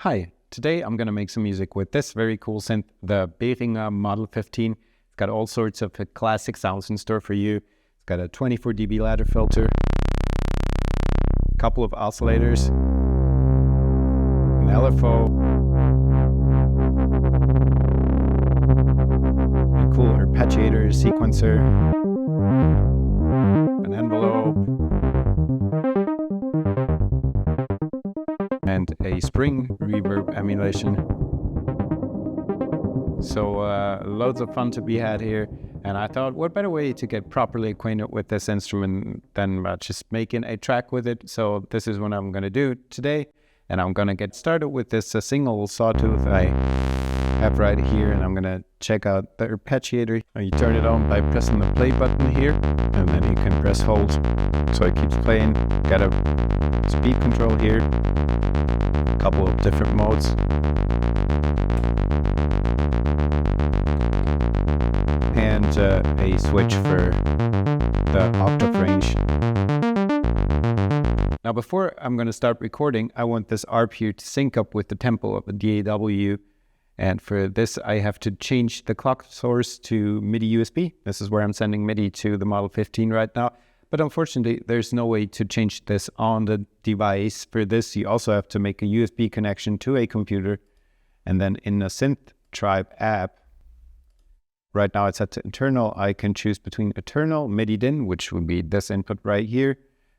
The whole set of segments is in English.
Hi, today I'm going to make some music with this very cool synth, the Behringer Model 15. It's got all sorts of classic sounds in store for you. It's got a 24 dB ladder filter, a couple of oscillators, an LFO, a cool arpeggiator sequencer, an envelope, and a spring reverb emulation. So loads of fun to be had here. And I thought, what better way to get properly acquainted with this instrument than just making a track with it. So this is what I'm going to do today. And I'm going to get started with this single sawtooth I have right here. And I'm going to check out the arpeggiator. You turn it on by pressing the play button here. And then you can press hold so it keeps playing. Got a speed control here. Couple of different modes. And a switch for the octave range. Now before I'm going to start recording, I want this ARP here to sync up with the tempo of the DAW. And for this, I have to change the clock source to MIDI USB. This is where I'm sending MIDI to the Model 15 right now. But unfortunately, there's no way to change this on the device. For this, you also have to make a USB connection to a computer. And then in the Synth Tribe app, right now it's set to internal. I can choose between internal, MIDI DIN, which would be this input right here,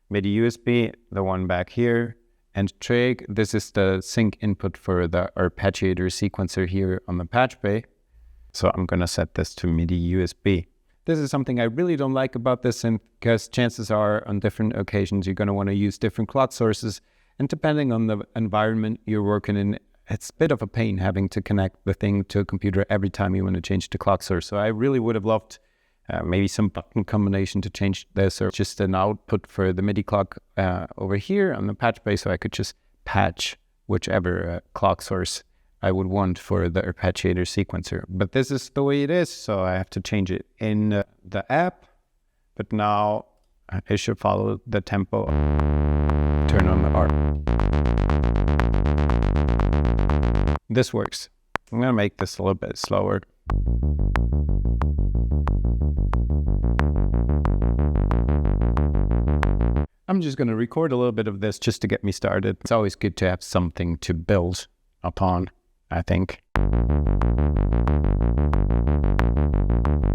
MIDI USB, the one back here, and trig. This is the sync input for the arpeggiator sequencer here on the patch bay. So I'm going to set this to MIDI USB. This is something I really don't like about this synth, because chances are on different occasions you're going to want to use different clock sources, and depending on the environment you're working in, it's a bit of a pain having to connect the thing to a computer every time you want to change the clock source. So I really would have loved maybe some button combination to change this, or just an output for the MIDI clock over here on the patch bay, so I could just patch whichever clock source I would want for the arpeggiator sequencer. But this is the way it is, so I have to change it in the app. But now I should follow the tempo. Turn on the ARP. This works. I'm going to make this a little bit slower. I'm just going to record a little bit of this just to get me started. It's always good to have something to build upon, I think.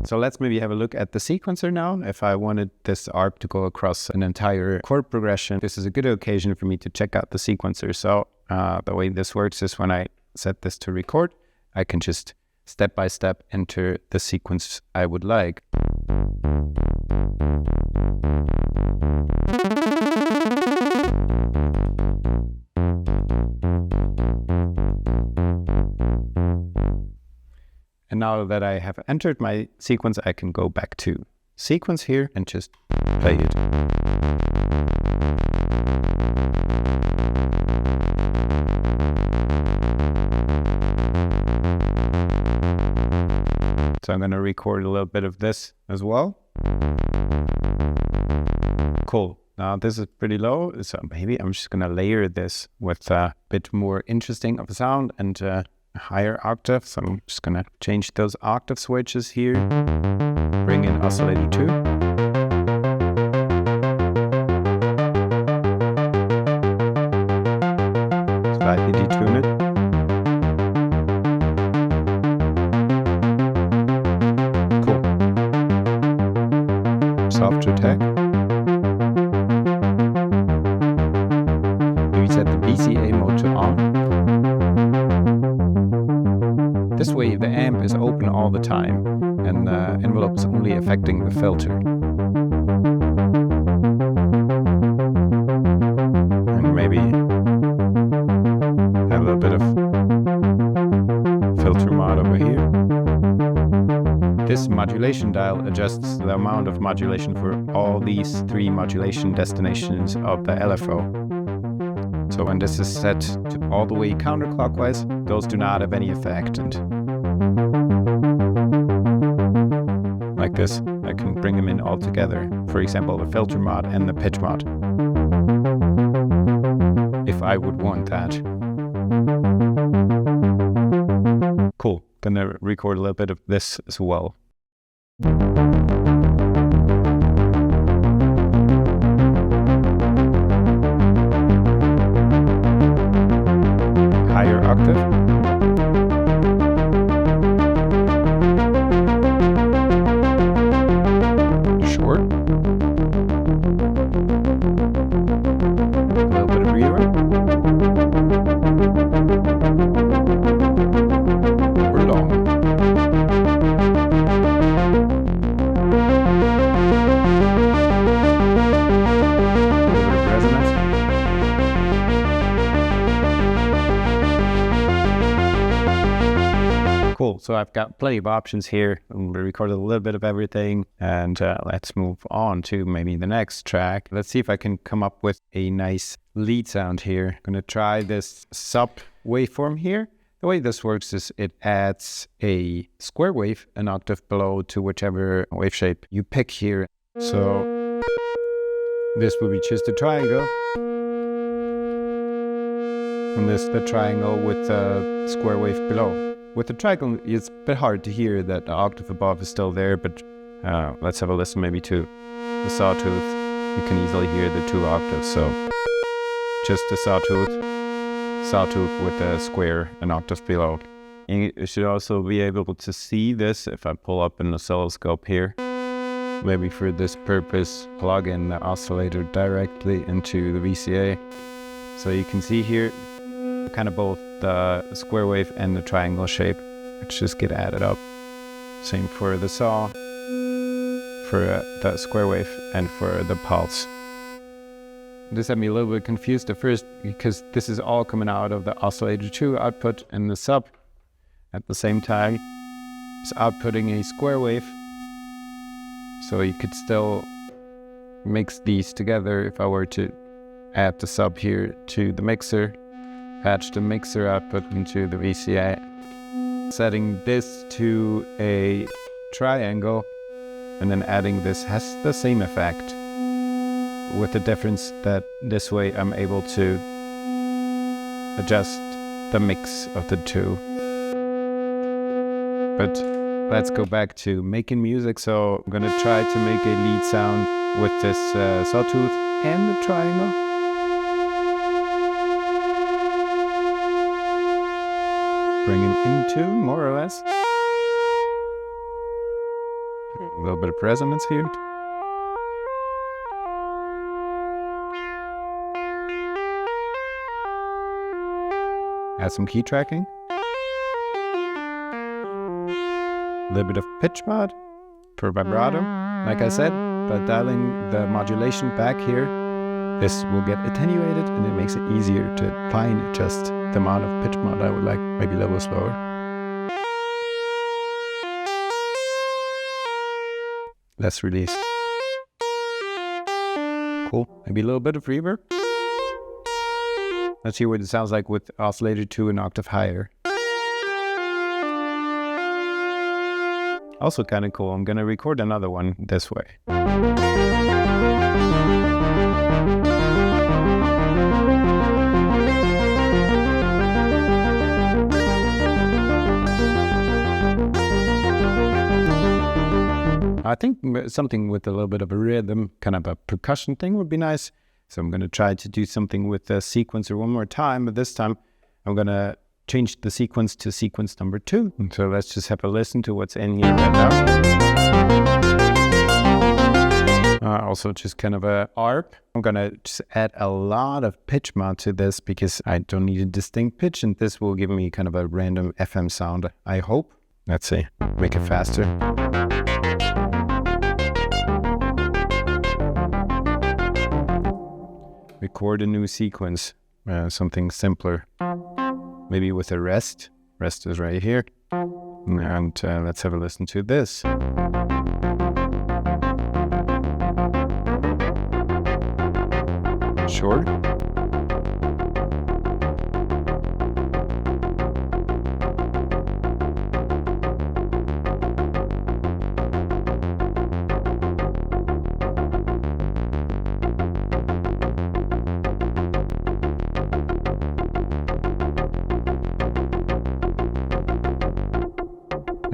So let's maybe have a look at the sequencer now. If I wanted this ARP to go across an entire chord progression, this is a good occasion for me to check out the sequencer. So the way this works is when I set this to record, I can just step by step enter the sequence I would like. And now that I have entered my sequence, I can go back to sequence here and just play it. So I'm going to record a little bit of this as well. Cool. Now this is pretty low, so maybe I'm just going to layer this with a bit more interesting of a sound and higher octave. So I'm just going to change those octave switches here. Bring in oscillator 2. Slightly detune it. Cool. Softer tech. Maybe set the VCA mode to on. This way the amp is open all the time and the envelope is only affecting the filter. And maybe have a little bit of filter mod over here. This modulation dial adjusts the amount of modulation for all these three modulation destinations of the LFO. So when this is set to all the way counterclockwise, those do not have any effect. And like this, I can bring them in all together. For example, the filter mod and the pitch mod, if I would want that. gonna record a little bit of this as well. Higher octave. Short. A little bit of reverb. Or long. A little bit of resonance. Cool, so I've got plenty of options here. We recorded a little bit of everything, and let's move on to maybe the next track. Let's see if I can come up with a nice lead sound here. I'm gonna try this sub waveform here. The way this works is it adds a square wave an octave below to whichever wave shape you pick here. So this will be just a triangle. And this the triangle with the square wave below. With the triangle, it's a bit hard to hear that the octave above is still there, but let's have a listen maybe to the sawtooth. You can easily hear the 2 octaves, so just the sawtooth with a square an octave below. And you should also be able to see this if I pull up an oscilloscope here. Maybe for this purpose, plug in the oscillator directly into the VCA. So you can see here kind of both the square wave and the triangle shape, which just get added up. Same for the saw, for the square wave, and for the pulse. This had me a little bit confused at first because this is all coming out of the oscillator 2 output, and the sub at the same time is outputting a square wave. So you could still mix these together if I were to add the sub here to the mixer, patch the mixer output into the VCA. Setting this to a triangle and then adding this has the same effect, with the difference that this way I'm able to adjust the mix of the 2. But let's go back to making music. So I'm gonna try to make a lead sound with this sawtooth and the triangle. Bring him into, more or less. A little bit of resonance here. Add some key tracking. A little bit of pitch mod for vibrato. Like I said, by dialing the modulation back here, this will get attenuated and it makes it easier to fine adjust the amount of pitch mod I would like, maybe a little slower. Let's release. Cool, maybe a little bit of reverb. Let's hear what it sounds like with oscillator 2 an octave higher. Also kind of cool, I'm gonna record another one this way. I think something with a little bit of a rhythm, kind of a percussion thing would be nice. So I'm going to try to do something with the sequencer one more time, but this time I'm going to change the sequence to sequence number 2. So let's just have a listen to what's in here right now. Also just kind of a ARP. I'm going to just add a lot of pitch mod to this because I don't need a distinct pitch, and this will give me kind of a random FM sound, I hope. Let's see, make it faster. Record a new sequence, something simpler, maybe with a rest. Rest is right here, and let's have a listen to this. Short.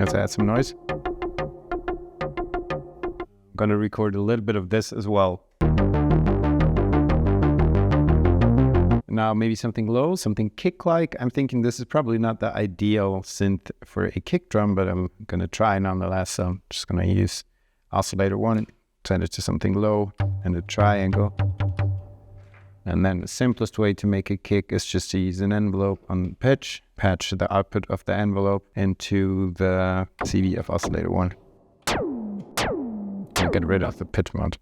Let's add some noise. I'm gonna record a little bit of this as well. Now maybe something low, something kick-like. I'm thinking this is probably not the ideal synth for a kick drum, but I'm gonna try nonetheless. So I'm just gonna use oscillator 1, send it to something low and a triangle. And then the simplest way to make a kick is just to use an envelope on pitch, patch the output of the envelope into the CV of oscillator 1. And get rid of the pitch mod.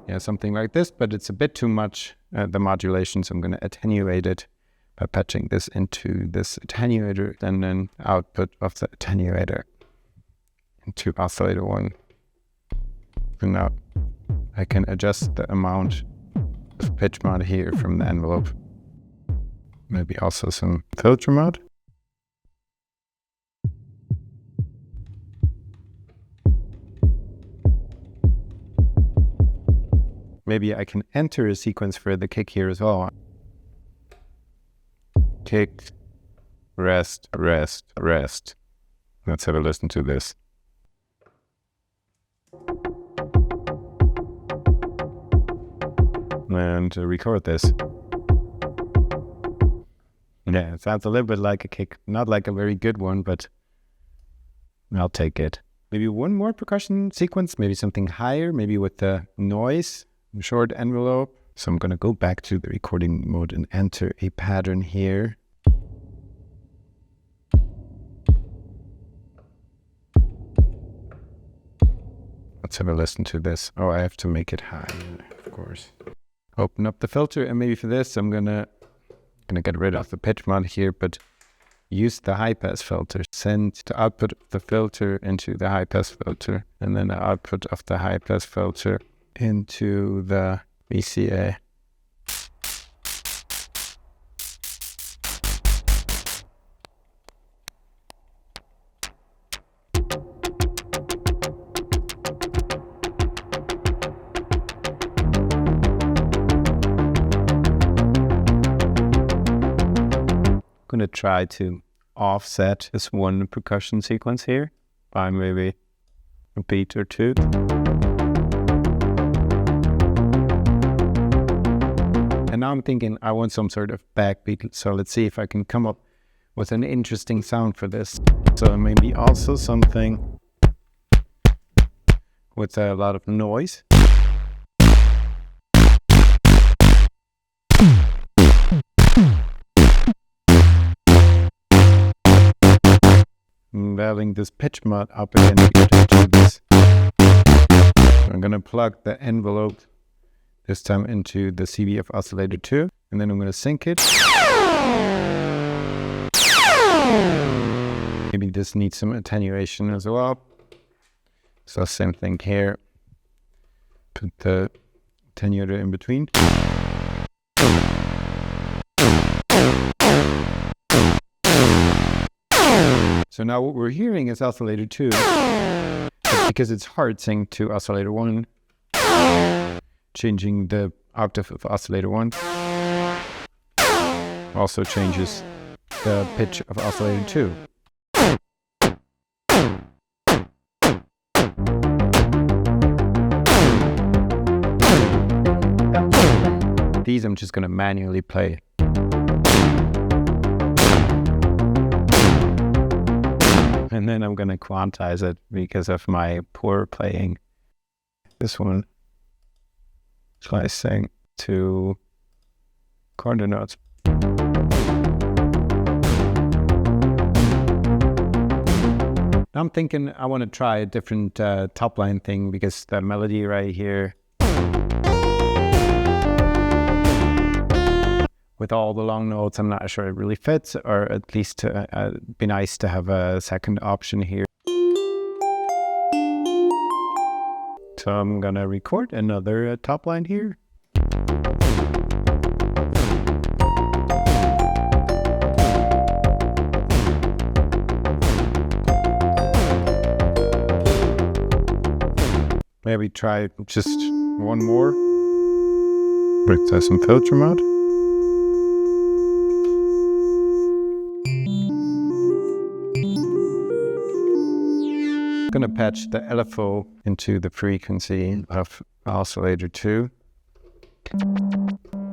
Yeah, something like this, but it's a bit too much, the modulation, so I'm going to attenuate it by patching this into this attenuator, and then output of the attenuator into oscillator 1. And now I can adjust the amount of pitch mod here from the envelope. Maybe also some filter mod. Maybe I can enter a sequence for the kick here as well. Kick, rest, rest, rest. Let's have a listen to this. And record this. Yeah, it sounds a little bit like a kick. Not like a very good one, but I'll take it. Maybe one more percussion sequence, maybe something higher, maybe with the noise. Short envelope. So I'm going to go back to the recording mode and enter a pattern here. Let's have a listen to this. Oh, I have to make it high, of course. Open up the filter, and maybe for this I'm gonna get rid of the pitch mod here, but use the high pass filter. Send the output of the filter into the high pass filter, and then the output of the high pass filter into the VCA. I'm going to try to offset this one percussion sequence here by maybe a beat or two. And now I'm thinking I want some sort of backbeat, so let's see if I can come up with an interesting sound for this. So maybe also something with a lot of noise. I'm dialing this pitch mod up again to get into this. So I'm going to plug the envelope this time into the CV of oscillator 2, and then I'm going to sync it. Maybe this needs some attenuation as well. So same thing here. Put the attenuator in between. So now what we're hearing is oscillator 2, but because it's hard synced to oscillator 1, changing the octave of oscillator 1 also changes the pitch of oscillator 2. These I'm just going to manually play. And then I'm going to quantize it because of my poor playing. This one, slicing to quarter notes. Now I'm thinking I want to try a different top line thing, because the melody right here with all the long notes, I'm not sure it really fits, or at least it'd be nice to have a second option here. So I'm gonna record another top line here. Maybe try just one more. Let's some filter mod. going to patch the LFO into the frequency of oscillator 2.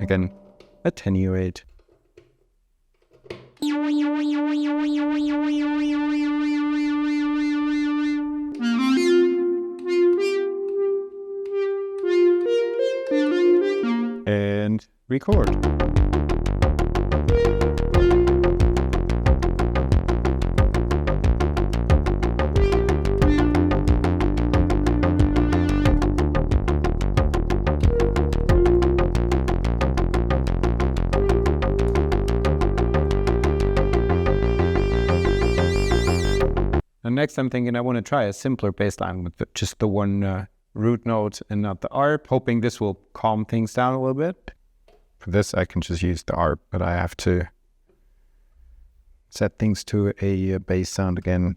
Again, attenuate. And record. And next I'm thinking I want to try a simpler bass line with just the one root note and not the ARP, hoping this will calm things down a little bit. For this I can just use the ARP, but I have to set things to a bass sound again.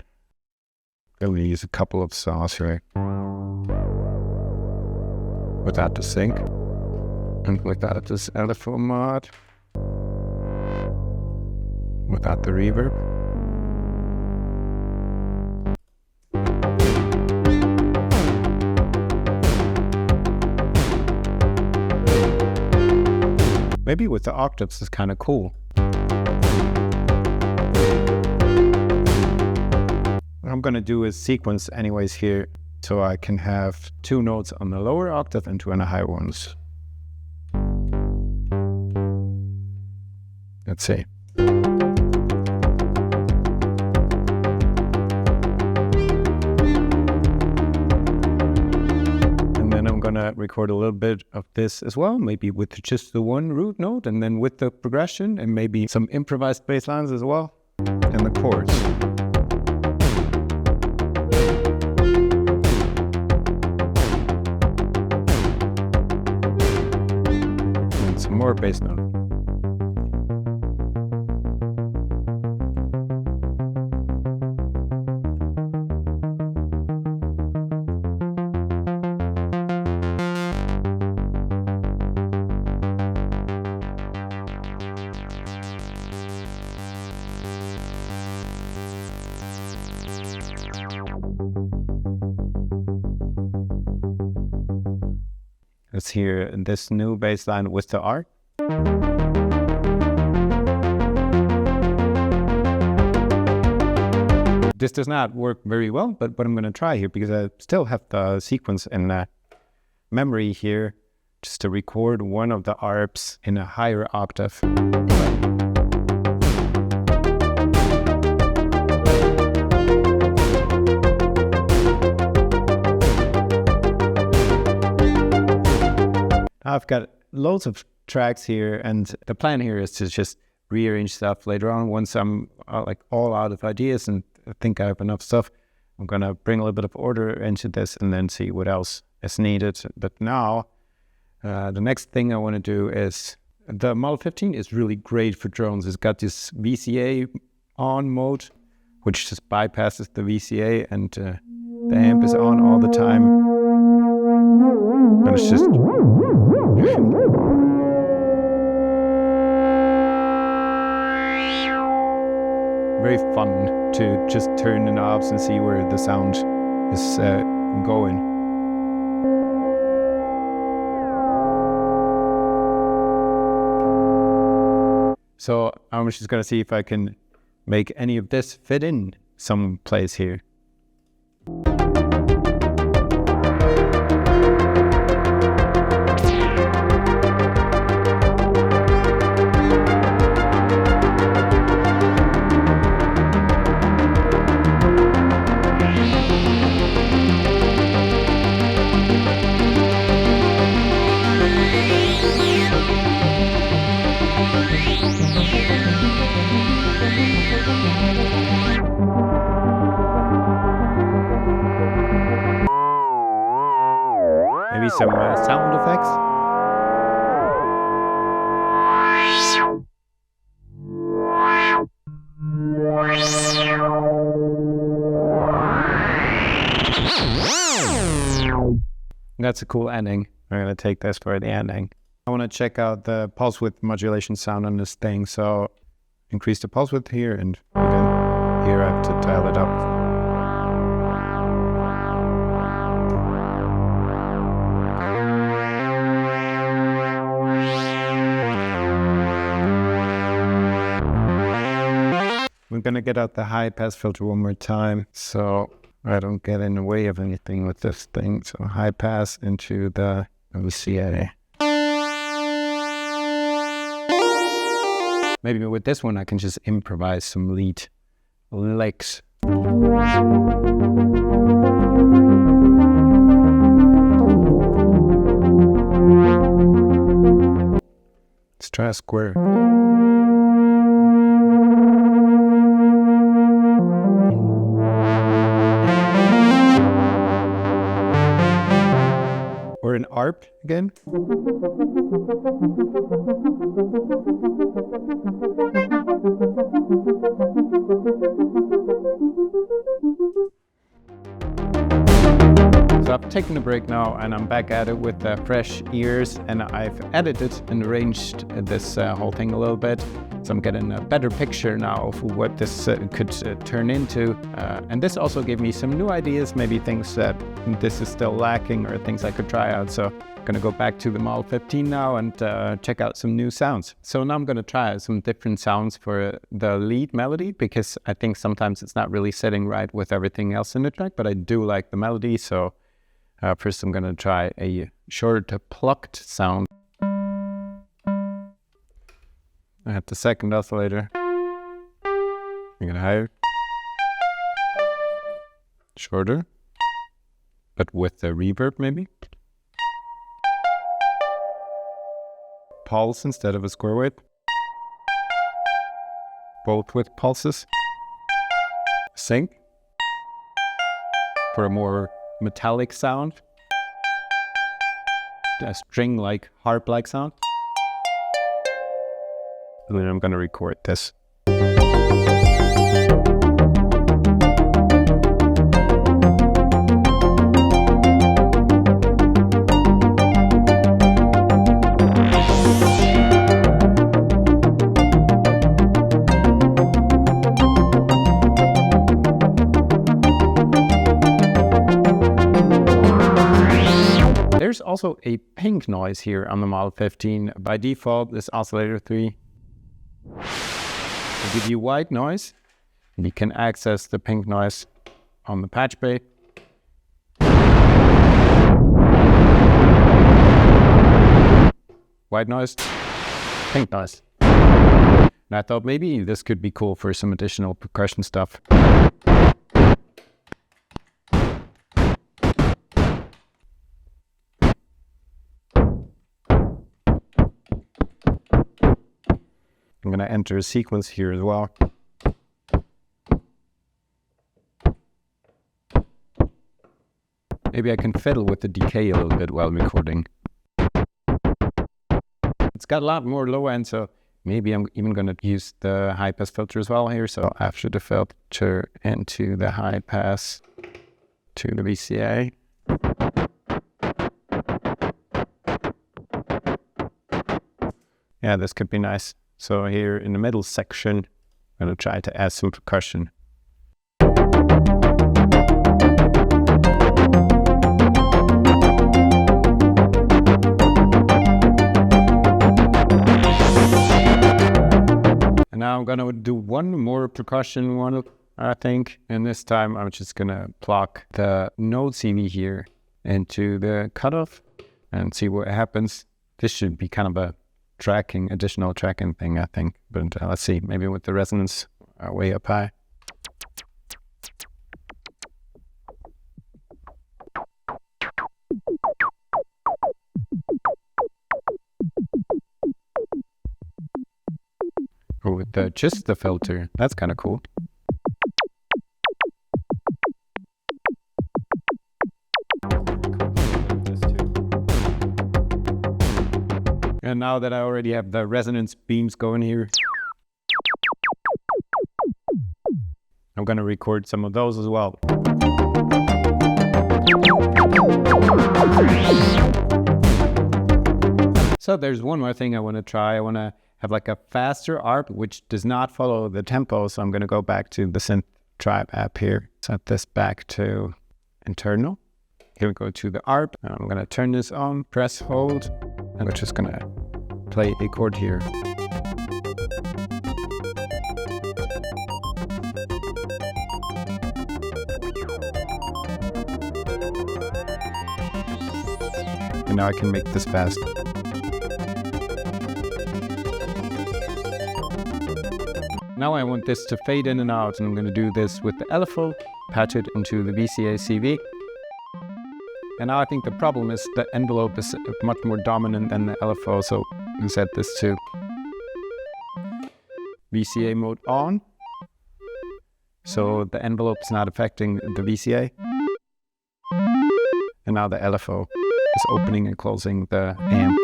I'm going to use a couple of saws here. Without the sync. And without this LFO mod. Without the reverb. Maybe with the octaves is kind of cool. What I'm going to do is sequence anyways here, so I can have 2 notes on the lower octave and 2 on the higher ones. Let's see. I'm gonna record a little bit of this as well, maybe with just the one root note and then with the progression and maybe some improvised bass lines as well and the chords. And some more bass note. Let's hear this new bass line with the ARP. This does not work very well, but I'm going to try here because I still have the sequence in memory here just to record one of the ARPs in a higher octave. I've got loads of tracks here, and the plan here is to just rearrange stuff later on once I'm like all out of ideas and I think I have enough stuff. I'm gonna bring a little bit of order into this and then see what else is needed. But now, the next thing I want to do is the Model 15 is really great for drones. It's got this VCA on mode, which just bypasses the VCA, and the amp is on all the time. And it's just very fun to just turn the knobs and see where the sound is going. So I'm just going to see if I can make any of this fit in some place here. Maybe some sound effects. That's a cool ending. I'm going to take this for the ending. I want to check out the pulse width modulation sound on this thing. So increase the pulse width here, and again, here I have to dial it up. We're gonna get out the high pass filter one more time so I don't get in the way of anything with this thing. So high pass into the CA. Maybe with this one I can just improvise some lead licks. Let's try a square. Or an ARP again. So I've taken a break now and I'm back at it with fresh ears, and I've edited and arranged this whole thing a little bit. So I'm getting a better picture now of what this could turn into. And this also gave me some new ideas, maybe things that this is still lacking or things I could try out. So I'm gonna go back to the Model 15 now and check out some new sounds. So now I'm gonna try some different sounds for the lead melody, because I think sometimes it's not really sitting right with everything else in the track, but I do like the melody. So first I'm gonna try a short plucked sound. I have the second oscillator. I'm gonna higher. Shorter, but with the reverb maybe. Pulse instead of a square wave. Both with pulses. Sync for a more metallic sound. A string-like, harp-like sound. And then I'm gonna record this. There's also a pink noise here on the Model 15. By default, this oscillator 3 will give you white noise. And you can access the pink noise on the patch bay. White noise, pink noise. And I thought maybe this could be cool for some additional percussion stuff. I'm going to enter a sequence here as well. Maybe I can fiddle with the decay a little bit while recording. It's got a lot more low end, so maybe I'm even going to use the high pass filter as well here. So after the filter into the high pass to the VCA. Yeah, this could be nice. So here in the middle section, I'm going to try to add some percussion. And now I'm going to do one more percussion one, I think. And this time I'm just going to pluck the node CV here into the cutoff and see what happens. This should be kind of a additional tracking thing, I think. But let's see, maybe with the resonance way up high. Or with just the filter, that's kind of cool. And now that I already have the resonance beams going here, I'm going to record some of those as well. So there's one more thing I want to try. I want to have like a faster ARP, which does not follow the tempo. So I'm going to go back to the Synth Tribe app here. Set this back to internal. Here we go to the ARP. I'm going to turn this on, press hold, and we're just going to play a chord here. And now I can make this fast. Now I want this to fade in and out, and I'm going to do this with the LFO, patch it into the VCA CV. And now I think the problem is the envelope is much more dominant than the LFO, so I'm going to set this to VCA mode on. So the envelope is not affecting the VCA. And now the LFO is opening and closing the amp.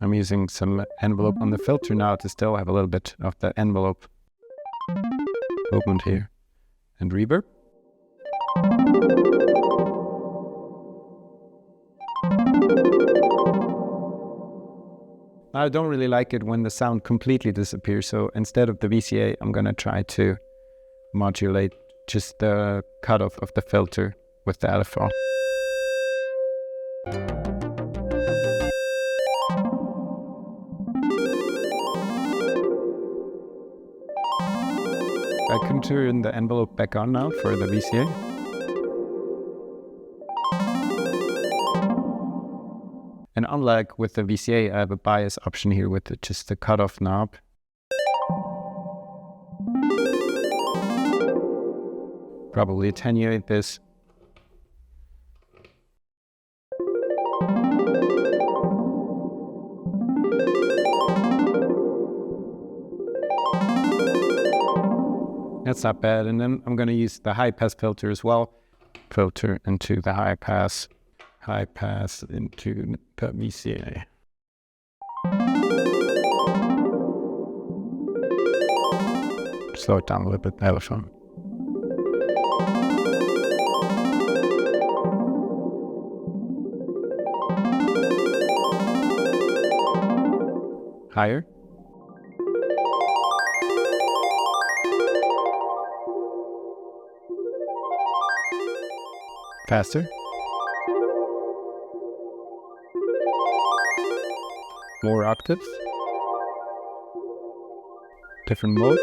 I'm using some envelope on the filter now to still have a little bit of the envelope movement here. And reverb. I don't really like it when the sound completely disappears, so instead of the VCA, I'm going to try to modulate just the cutoff of the filter with the LFO. I can turn the envelope back on now for the VCA. And unlike with the VCA, I have a bias option here with just the cutoff knob. Probably attenuate this. That's not bad. And then I'm going to use the high pass filter as well. Filter into the high pass into the VCA. Slow it down a little bit, LFO. Higher. Faster. More octaves. Different mode.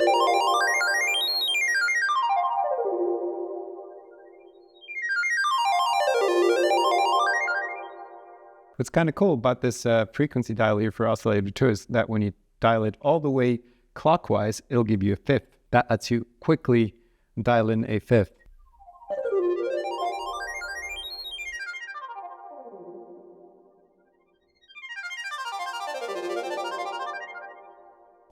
What's kind of cool about this frequency dial here for oscillator 2 is that when you dial it all the way clockwise, it'll give you a fifth. That lets you quickly dial in a fifth.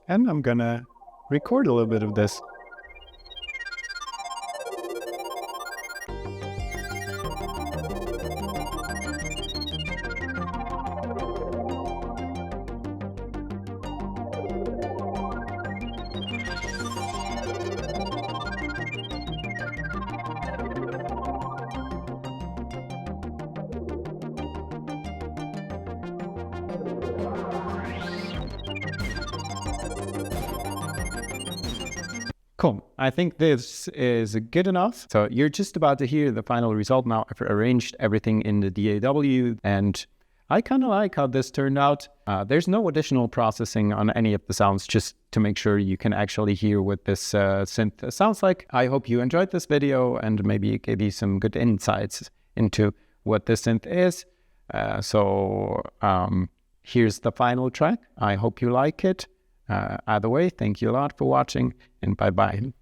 And I'm gonna record a little bit of this. Cool. I think this is good enough. So you're just about to hear the final result now. I've arranged everything in the DAW, and I kind of like how this turned out. There's no additional processing on any of the sounds, just to make sure you can actually hear what this synth sounds like. I hope you enjoyed this video and maybe it gave you some good insights into what this synth is. Here's the final track. I hope you like it. Either way, thank you a lot for watching, and bye-bye.